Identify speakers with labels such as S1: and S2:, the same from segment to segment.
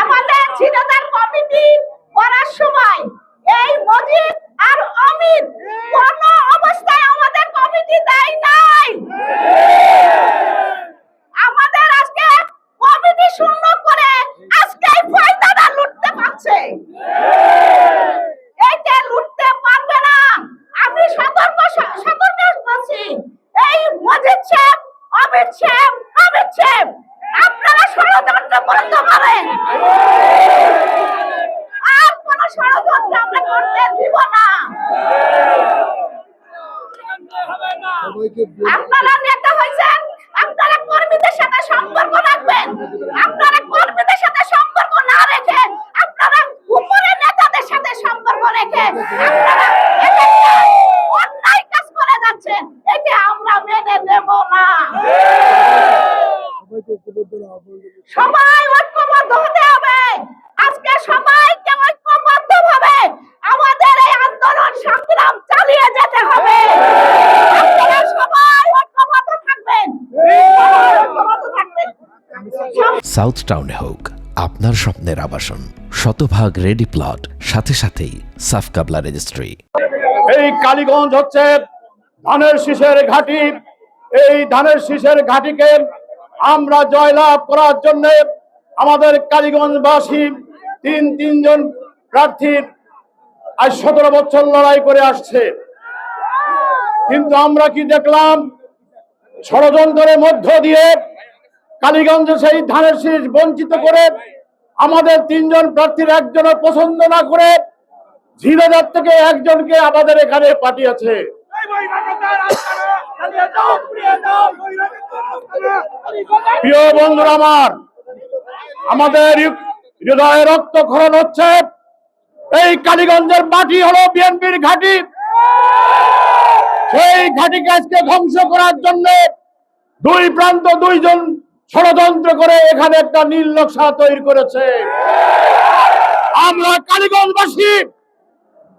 S1: আমাদের ঝিনাইদহ কমিটি করার সময় এই মজিদ আর অমিত কোন অবস্থায় আমাদের কমিটি দেয় নাই। আমাদের আজকে কমিটি শূন্য করে আজকে ফায়দাটা লুটতে পারছে। এইটা লুটতে পারবে না। আমি সতর্ক করছি, এই মজিদ সাহেব, অমিত সাহেব, আপনারা ষড়যন্ত্র করতে পারেন, আর কোন ষড়যন্ত্র আমরা করতে দিব না। আপনারা নেতা হয়েছেন, আপনারা কর্মীদের সাথে সম্পর্ক রাখবেন। আপনারা কর্মীদের সাথে সম্পর্ক না রেখে আপনারা উপরে নেতাদের সাথে সম্পর্ক রেখে আপনারা অন্যায় কাজ করে যাচ্ছেন, এটা আমরা মেনে নেব না। সবাই ঐক্যবদ্ধ হতে হবে। আজকে সবাইকে ঐক্যবদ্ধ ভাবে আমাদের এই আন্দোলন সংগ্রাম চালিয়ে যেতে হবে। আপনারা সবাই ঐক্যবদ্ধ থাকবেন।
S2: সাউথ টাউনে হোক আপনার স্বপ্নের আবাসন, শতভাগ রেডি প্লট, সাথে সাথেই সাফ কাবলা রেজিস্ট্রি।
S3: এই কালীগঞ্জ হচ্ছে ধানের শীষের ঘাঁটি। এই ধানের শীষের ঘাঁটিকে আমরা জয়লাভ করার জন্য আমাদের কালীগঞ্জবাসী তিনজন প্রার্থী আজ 17 বছর লড়াই করে আসছে। কিন্তু আমরা কি দেখলাম? ষড়যন্ত্রের মধ্য দিয়ে কালীগঞ্জে সেই ধানের শীষ বঞ্চিত করে আমাদের 3 জন প্রার্থীর একজনও পছন্দ না করে ঝিনাইদহ থেকে একজনকে আমাদের এখানে পাঠিয়েছে। প্রিয় বন্ধুরা আমার, আমাদের হৃদয়ে রক্তক্ষরণ হচ্ছে। এই কালীগঞ্জের মাটি হলো বিএনপির ঘাঁটি। সেই ঘাঁটিকে আজকে ধ্বংস করার জন্য দুই প্রান্ত 2 জন ষড়যন্ত্র করে এখানে একটা নীল নকশা তৈরি করেছে। আমরা কালীগঞ্জবাসী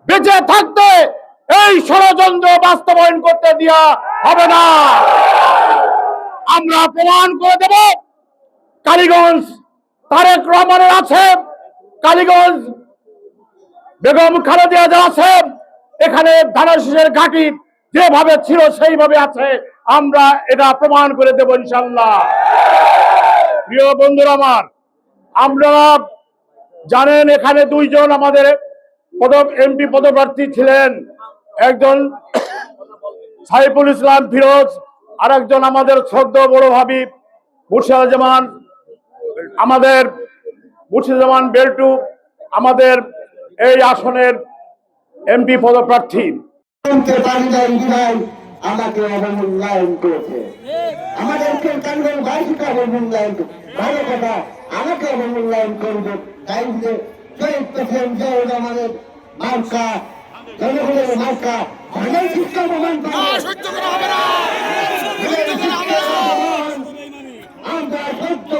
S3: বেঁচে থাকতে এই ষড়যন্ত্র বাস্তবায়ন করতে দেওয়া হবে না। আমরা প্রমাণ করে দেব কালীগঞ্জ তারেক রহমানের আছে, কালীগঞ্জ বেগম খালেদা জিয়া আছে, এখানে ধানের শীষের ঘাঁটি যেভাবে ছিল সেইভাবে আছে। আমরা এটা প্রমাণ করে দেব ইনশাআল্লাহ। প্রিয় বন্ধুরা আমার, আমরা জানেন এখানে 2 জন আমাদের এমপি পদপ্রার্থী ছিলেন। একজন সাইফুল ইসলাম ফিরোজ, আর একজন আমাদের শ্রদ্ধ বড় ভাবি মুর্শিদুজ্জামান, আমাদের মুর্শিদুজ্জামান বেল্টু আমাদের এই আসনের এমপি পদপ্রার্থী।
S4: আমাকে অবমূল্যায়ন করেছে, আমাদেরকে কালীগঞ্জবাসীকে অবমূল্যায়ন, ভালো কথা, আমাকে অবমূল্যায়ন করবে। তাই যে শহীদ প্রেসিডেন্ট জিয়াউর রহমানের মার্কা, জনগণের মার্কা, ধানের শিক্ষা প্রমাণ আমরা সত্য